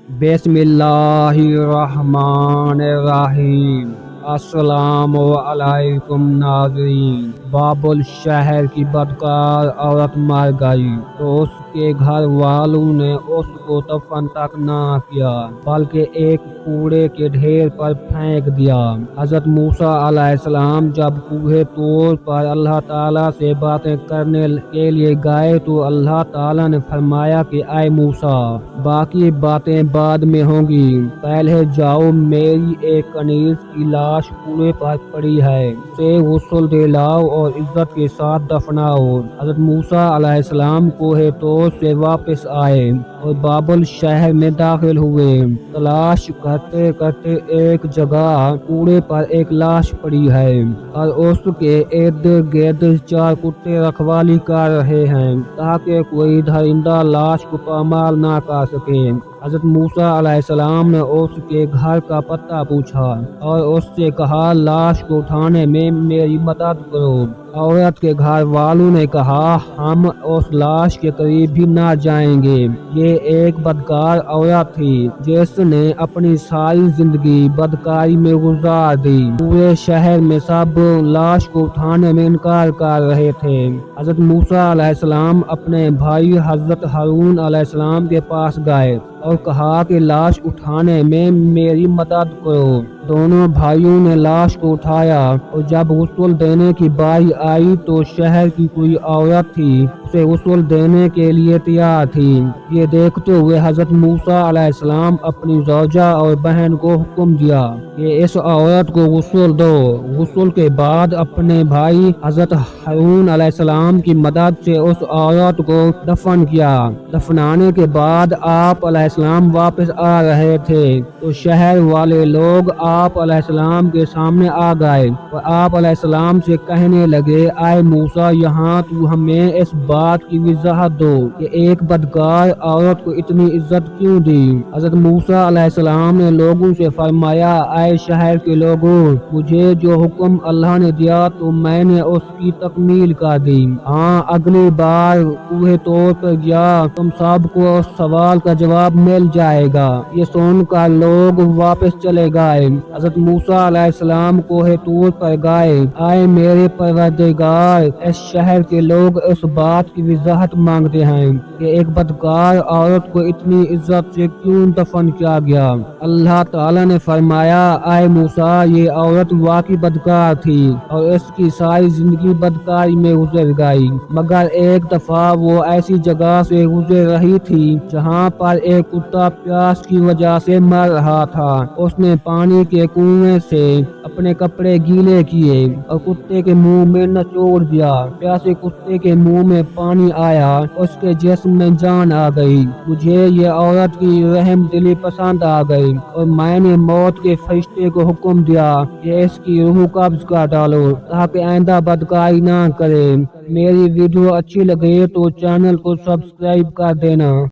बिस्मिल्लाहिर्रहमानिर्रहीम। अस्सलामु अलैकुम नाज़रीन। बाबुल शहर की बदकार औरत मर गई तो उसके घर वालों ने उसको दफन तक ना किया बल्कि एक कूड़े के ढेर पर फेंक दिया। हजरत मूसा अलैहिस्सलाम जब कूहे तौर पर अल्लाह ताला से बातें करने के लिए गए तो अल्लाह ताला ने फरमाया कि ऐ मूसा, बाकी बातें बाद में होंगी, पहले जाओ मेरी एक कनीज की लाश कूड़े पर पड़ी है, उसे गुस्ल दिलाओ और इज्जत के साथ दफनाओ। हजरत मूसा अलैहिस्सलाम कोहे तौर से वापस आए और बाबुल शहर में दाखिल हुए। तलाश करते करते एक जगह कूड़े पर एक लाश पड़ी है और उसके इर्द गिर्द 4 कुत्ते रखवाली कर रहे हैं ताकि कोई दरिंदा लाश को पामाल ना कर सके। हजरत मूसा अलैहिस्सलाम ने उसके घर का पता पूछा और उससे कहा, लाश को उठाने में मेरी मदद करो। औरत के घर वालों ने कहा, हम उस लाश के करीब भी ना जाएंगे। ये एक बदकार औरत थी जिसने अपनी सारी जिंदगी बदकारी में गुजार दी। पूरे शहर में सब लाश को उठाने में इनकार कर रहे थे। हजरत मूसा अलैहिस्सलाम अपने भाई हजरत हारून अलैहिस्सलाम के पास गए और कहा कि लाश उठाने में मेरी मदद करो। दोनों भाइयों ने लाश को उठाया और जब गुस्ल देने की बारी आई तो शहर की कोई औरत थी उसे गुस्ल देने के लिए तैयार थी। ये देखते हुए हजरत मूसा अलैहिस्सलाम अपनी ज़ौजा और बहन को हुक्म दिया कि इस औरत को गुस्ल दो। गुस्ल के बाद अपने भाई हजरत हारून अलैहिस्सलाम की मदद से उस औरत को दफन किया। दफनाने के बाद आप अलैहिस्सलाम वापस आ रहे थे तो शहर वाले लोग आप अलैहिस्सलाम के सामने आ गए और आप अलैहिस्सलाम से कहने लगे, आए मूसा, यहाँ तू हमें इस बात की वजाहत दो कि एक बदकार औरत को इतनी इज्जत क्यों दी। हजरत मूसा अलैहिस्सलाम ने लोगों से फरमाया, आए शहर के लोगों, मुझे जो हुक्म अल्लाह ने दिया तो मैंने उसकी तकमील कर दी। हाँ, अगली बार कूहे तौर पर गया तुम सबको उस सवाल का जवाब मिल जाएगा। ये सुनकर लोग वापस चले गए। हजरत मूसा अलैहिस्सलाम कोहे तूर पर गए। आए मेरे परवरदिगार, इस शहर के लोग इस बात की वजाहत मांगते हैं कि एक बदकार औरत को इतनी इज्जत से क्यों दफन किया गया। अल्लाह ताला ने फरमाया, आए मूसा, ये औरत वाकई बदकार थी और इसकी सारी जिंदगी बदकारी में गुजर गई, मगर एक दफा वो ऐसी जगह से गुजर रही थी जहाँ पर एक कुत्ता प्यास की वजह से मर रहा था। उसने पानी के कुएं से अपने कपड़े गीले किए और कुत्ते के मुंह में निचोड़ दिया। प्यासे कुत्ते के मुंह में पानी आया, उसके जिस्म में जान आ गई। मुझे ये औरत की रहम दिली पसंद आ गई और मैंने मौत के फरिश्ते को हुक्म दिया कि इसकी रूह कब्ज कर डालो ताकि आइंदा बदकारी ना करे। मेरी वीडियो अच्छी लगे तो चैनल को सब्सक्राइब कर देना।